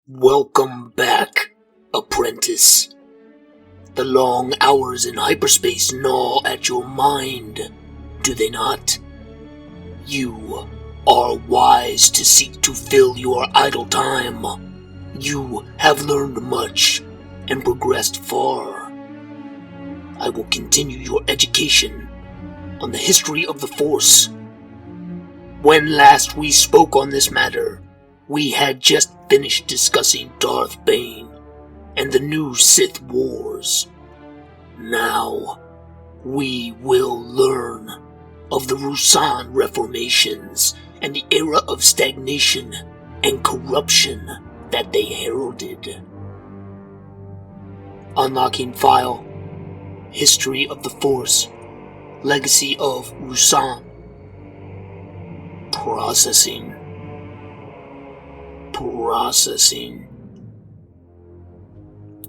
Welcome back, apprentice. The long hours in hyperspace gnaw at your mind, do they not? You are wise to seek to fill your idle time. You have learned much and progressed far. I will continue your education on the history of the Force. When last we spoke on this matter, we had just finished discussing Darth Bane and the new Sith Wars. Now, we will learn of the Rusaan Reformations and the era of stagnation and corruption that they heralded. Unlocking file, History of the Force, Legacy of Ruusan. Processing.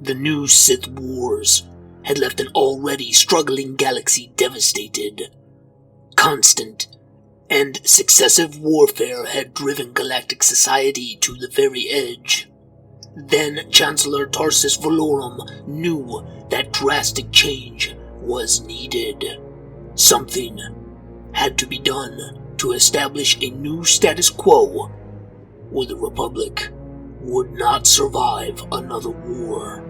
The new Sith Wars had left an already struggling galaxy devastated. Constant and successive warfare had driven galactic society to the very edge. Then Chancellor Tarsis Valorum knew that drastic change was needed. Something had to be done to establish a new status quo, or the Republic would not survive another war.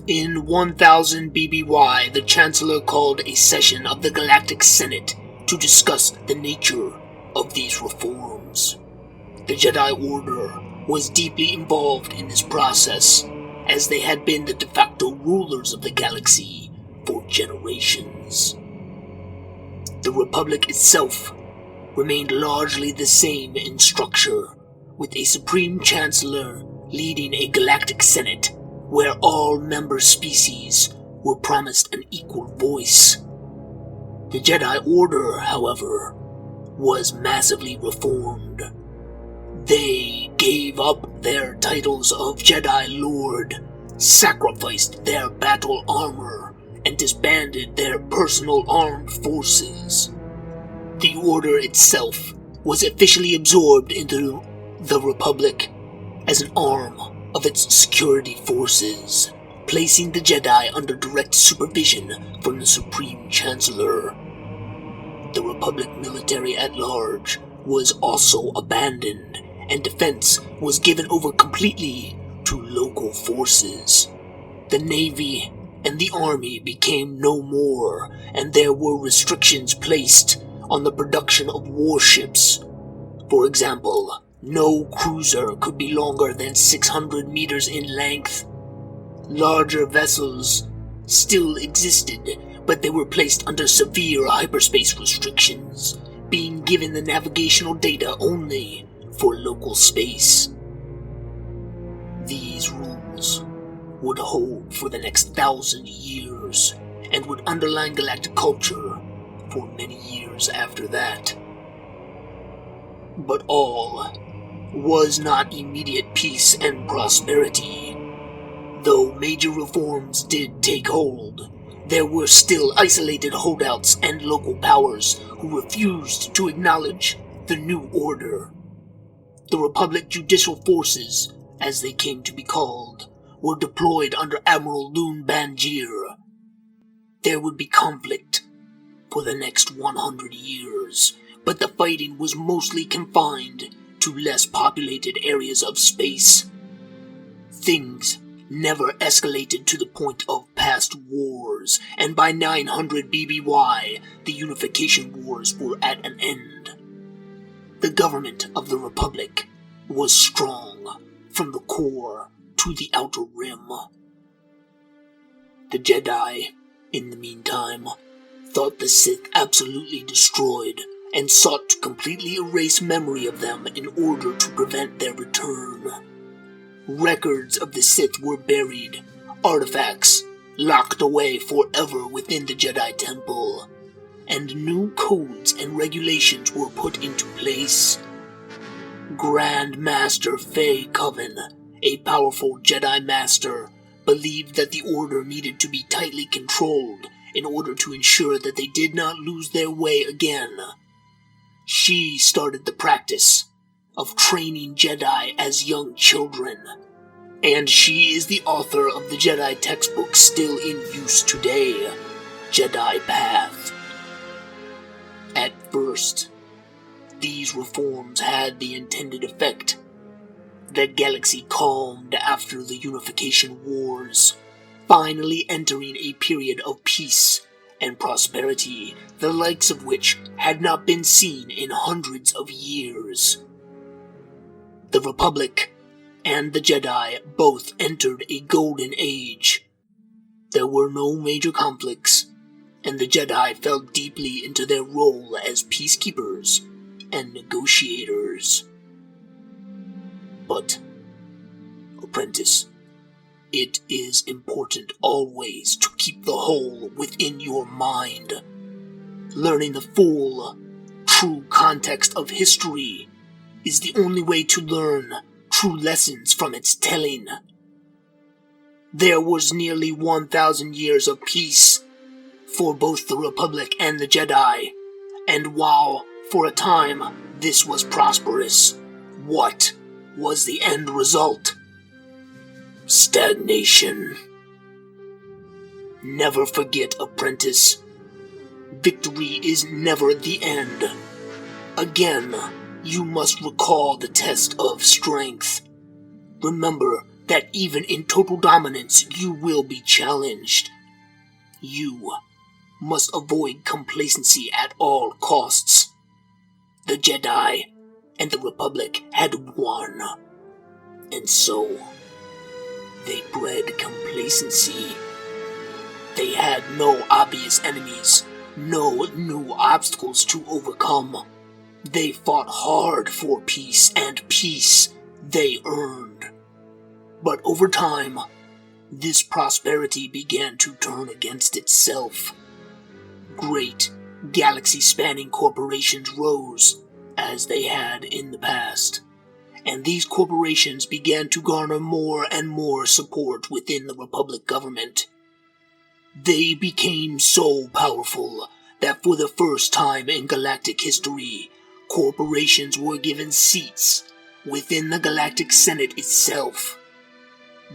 In 1000 BBY, the Chancellor called a session of the Galactic Senate to discuss the nature of these reforms. The Jedi Order was deeply involved in this process, as they had been the de facto rulers of the galaxy for generations. The Republic itself remained largely the same in structure, with a Supreme Chancellor leading a Galactic Senate where all member species were promised an equal voice. The Jedi Order, however, was massively reformed. They gave up their titles of Jedi Lord, sacrificed their battle armor, and disbanded their personal armed forces. The Order itself was officially absorbed into the Republic as an arm of its security forces, placing the Jedi under direct supervision from the Supreme Chancellor. The Republic military at large was also abandoned, and defense was given over completely to local forces. The Navy and the Army became no more, and there were restrictions placed on the production of warships. For example, no cruiser could be longer than 600 meters in length. Larger vessels still existed, but they were placed under severe hyperspace restrictions, being given the navigational data only for local space. These rules would hold for the next 1,000 years, and would underline galactic culture for many years after that. But all was not immediate peace and prosperity. Though major reforms did take hold, there were still isolated holdouts and local powers who refused to acknowledge the new order. The Republic Judicial Forces, as they came to be called, were deployed under Admiral Loon Banjir. There would be conflict for the next 100 years, but the fighting was mostly confined to less populated areas of space. Things never escalated to the point of past wars, and by 900 BBY, the Unification Wars were at an end. The government of the Republic was strong, from the core to the outer rim. The Jedi, in the meantime, thought the Sith absolutely destroyed, and sought to completely erase memory of them in order to prevent their return. Records of the Sith were buried, artifacts locked away forever within the Jedi Temple, and new codes and regulations were put into place. Grand Master Fei Coven, a powerful Jedi Master, believed that the Order needed to be tightly controlled in order to ensure that they did not lose their way again. She started the practice of training Jedi as young children, and she is the author of the Jedi textbook still in use today, Jedi Path. At first, these reforms had the intended effect. The galaxy calmed after the Unification Wars, finally entering a period of peace and prosperity, the likes of which had not been seen in hundreds of years. The Republic and the Jedi both entered a golden age. There were no major conflicts, and the Jedi fell deeply into their role as peacekeepers and negotiators. But, apprentice, it is important always to keep the whole within your mind. Learning the full, true context of history is the only way to learn true lessons from its telling. There was nearly 1,000 years of peace for both the Republic and the Jedi, and while, for a time, this was prosperous, what was the end result? Stagnation. Never forget, apprentice. Victory is never the end. Again, you must recall the test of strength. Remember that even in total dominance, you will be challenged. You must avoid complacency at all costs. The Jedi and the Republic had won, and so they bred complacency. They had no obvious enemies, no new obstacles to overcome. They fought hard for peace, and peace they earned. But over time, this prosperity began to turn against itself. Great, galaxy-spanning corporations rose, as they had in the past, and these corporations began to garner more and more support within the Republic government. They became so powerful that for the first time in galactic history, corporations were given seats within the Galactic Senate itself.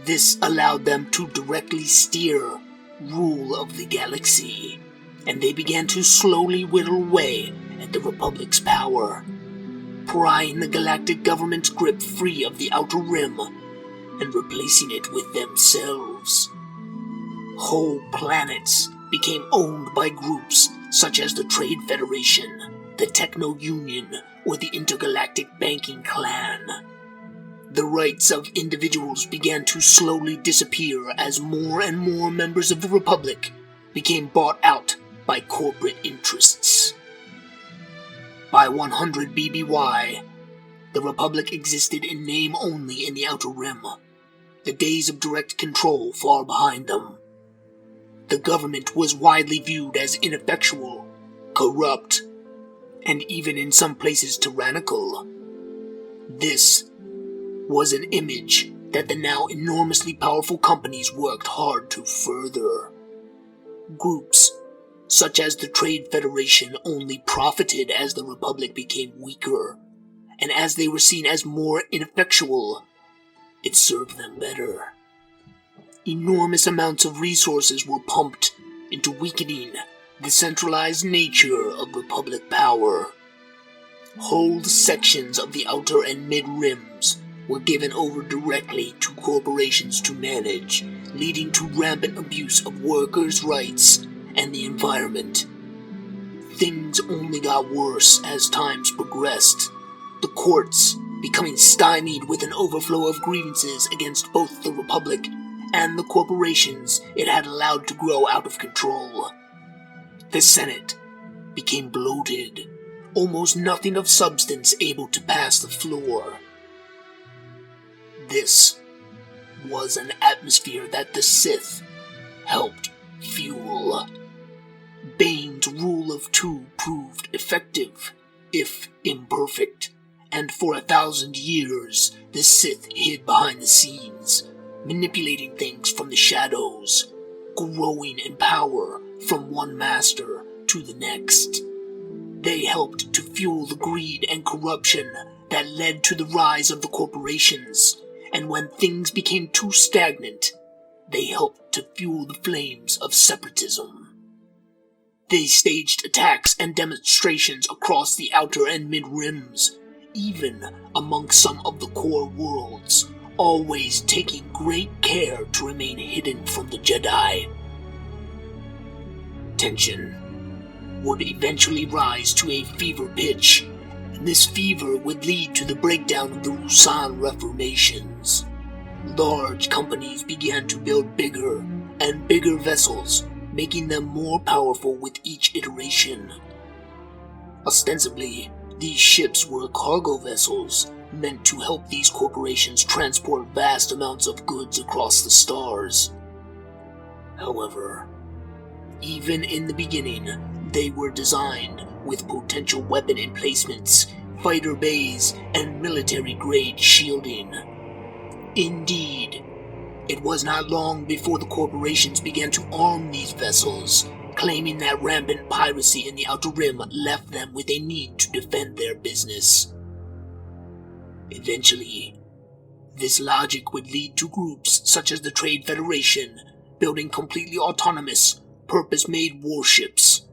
This allowed them to directly steer rule of the galaxy, and they began to slowly whittle away at the Republic's power, prying the galactic government's grip free of the Outer Rim and replacing it with themselves. Whole planets became owned by groups such as the Trade Federation, the Techno Union, or the Intergalactic Banking Clan. The rights of individuals began to slowly disappear as more and more members of the Republic became bought out by corporate interests. By 100 BBY, the Republic existed in name only in the Outer Rim, the days of direct control far behind them. The government was widely viewed as ineffectual, corrupt, and even in some places tyrannical. This was an image that the now enormously powerful companies worked hard to further. Groups such as the Trade Federation only profited as the Republic became weaker, and as they were seen as more ineffectual, it served them better. Enormous amounts of resources were pumped into weakening the centralized nature of Republic power. Whole sections of the outer and mid-rims were given over directly to corporations to manage, leading to rampant abuse of workers' rights and the environment. Things only got worse as times progressed, the courts becoming stymied with an overflow of grievances against both the Republic and the corporations it had allowed to grow out of control. The Senate became bloated, almost nothing of substance able to pass the floor. This was an atmosphere that the Sith helped fuel. Bane's rule of two proved effective, if imperfect, and for 1,000 years the Sith hid behind the scenes, manipulating things from the shadows, growing in power from one master to the next. They helped to fuel the greed and corruption that led to the rise of the corporations, and when things became too stagnant, they helped to fuel the flames of separatism. They staged attacks and demonstrations across the outer and mid-rims, even among some of the core worlds, always taking great care to remain hidden from the Jedi. Tension would eventually rise to a fever pitch, and this fever would lead to the breakdown of the Rusaan Reformations. Large companies began to build bigger and bigger vessels, making them more powerful with each iteration. Ostensibly, these ships were cargo vessels meant to help these corporations transport vast amounts of goods across the stars. However, even in the beginning, they were designed with potential weapon emplacements, fighter bays, and military-grade shielding. Indeed, it was not long before the corporations began to arm these vessels, claiming that rampant piracy in the Outer Rim left them with a need to defend their business. Eventually, this logic would lead to groups such as the Trade Federation building completely autonomous, purpose-made warships.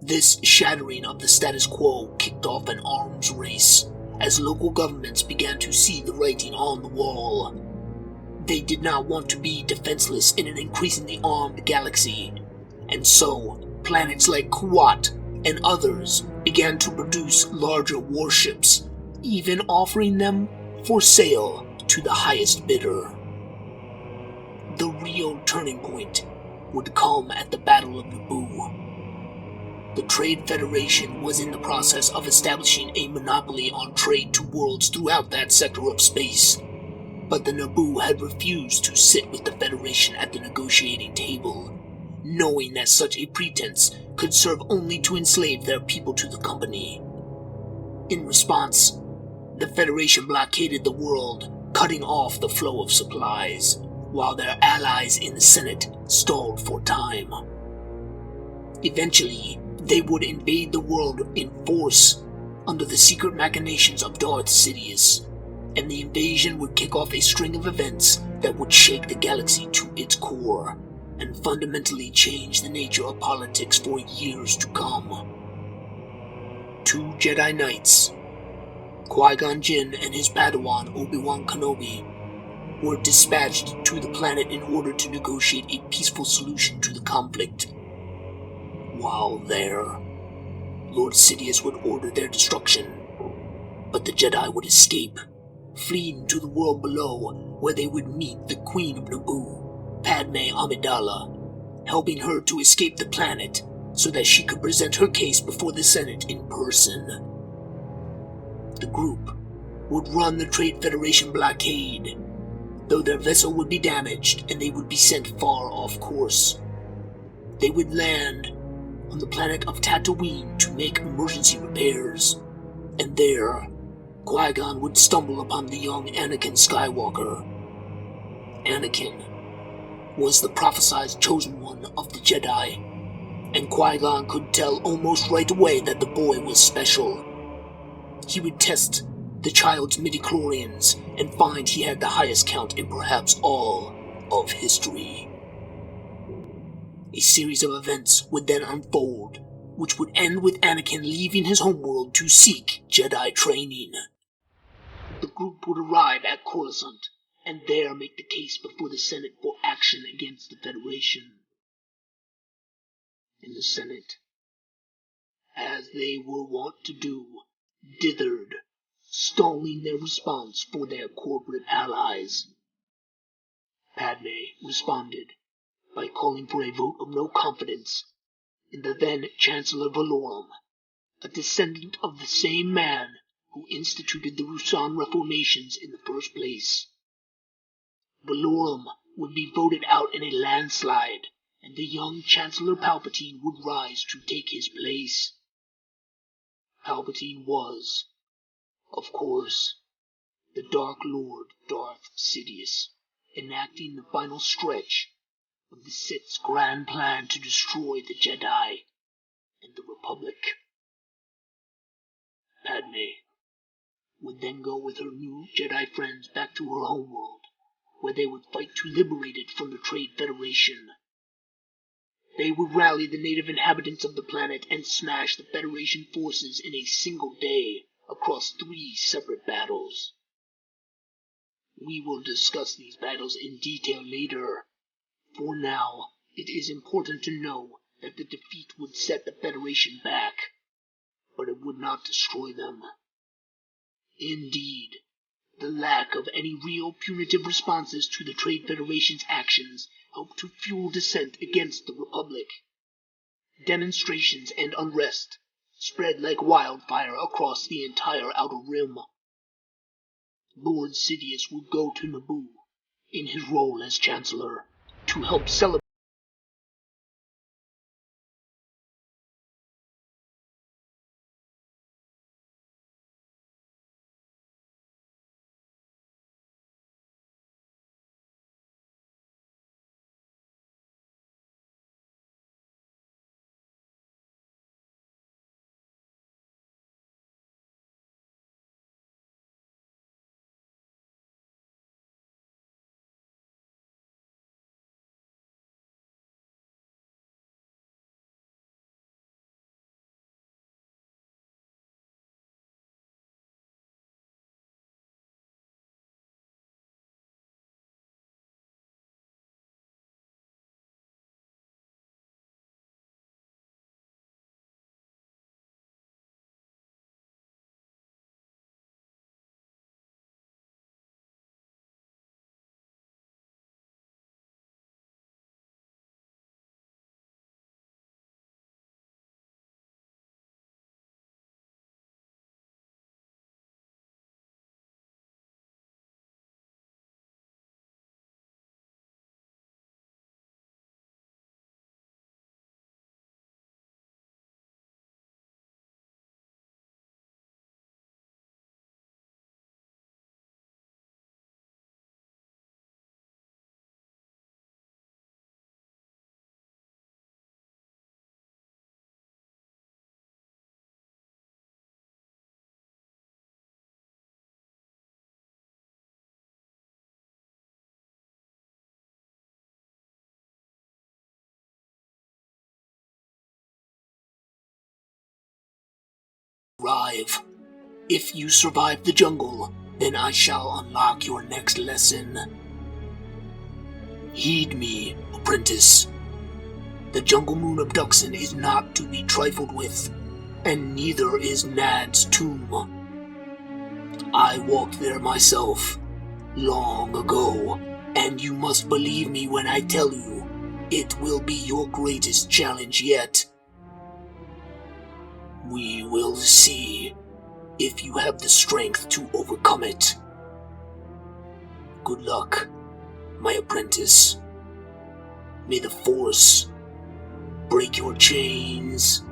This shattering of the status quo kicked off an arms race as local governments began to see the writing on the wall. They did not want to be defenseless in an increasingly armed galaxy, and so planets like Kuat and others began to produce larger warships, even offering them for sale to the highest bidder. The real turning point would come at the Battle of Naboo. The Trade Federation was in the process of establishing a monopoly on trade to worlds throughout that sector of space, but the Naboo had refused to sit with the Federation at the negotiating table, knowing that such a pretense could serve only to enslave their people to the company. In response, the Federation blockaded the world, cutting off the flow of supplies, while their allies in the Senate stalled for time. Eventually, they would invade the world in force under the secret machinations of Darth Sidious, and the invasion would kick off a string of events that would shake the galaxy to its core and fundamentally change the nature of politics for years to come. Two Jedi Knights, Qui-Gon Jinn and his Padawan Obi-Wan Kenobi, were dispatched to the planet in order to negotiate a peaceful solution to the conflict. While there, Lord Sidious would order their destruction, but the Jedi would escape, fleeing to the world below, where they would meet the Queen of Naboo, Padme Amidala, helping her to escape the planet so that she could present her case before the Senate in person. The group would run the Trade Federation blockade, though their vessel would be damaged and they would be sent far off course. They would land on the planet of Tatooine to make emergency repairs, and there, Qui-Gon would stumble upon the young Anakin Skywalker. Anakin was the prophesied chosen one of the Jedi, and Qui-Gon could tell almost right away that the boy was special. He would test the child's midichlorians and find he had the highest count in perhaps all of history. A series of events would then unfold, which would end with Anakin leaving his homeworld to seek Jedi training. The group would arrive at Coruscant, and there make the case before the Senate for action against the Federation. In the Senate, as they were wont to do, dithered, stalling their response for their corporate allies. Padme responded by calling for a vote of no confidence in the then Chancellor Valorum, a descendant of the same man who instituted the Roussan Reformations in the first place. Valorum would be voted out in a landslide, and the young Chancellor Palpatine would rise to take his place. Palpatine was, of course, the Dark Lord Darth Sidious, enacting the final stretch of the Sith's grand plan to destroy the Jedi and the Republic. Padme would then go with her new Jedi friends back to her homeworld, where they would fight to liberate it from the Trade Federation. They would rally the native inhabitants of the planet and smash the Federation forces in a single day across 3 separate battles. We will discuss these battles in detail later. For now, it is important to know that the defeat would set the Federation back, but it would not destroy them. Indeed, the lack of any real punitive responses to the Trade Federation's actions helped to fuel dissent against the Republic. Demonstrations and unrest spread like wildfire across the entire Outer Rim. Lord Sidious would go to Naboo, in his role as Chancellor, to help celebrate arrive. If you survive the jungle, then I shall unlock your next lesson. Heed me, apprentice. The Jungle Moon abduction is not to be trifled with, and neither is Nad's tomb. I walked there myself, long ago, and you must believe me when I tell you, it will be your greatest challenge yet. We will see if you have the strength to overcome it. Good luck, my apprentice. May the Force break your chains.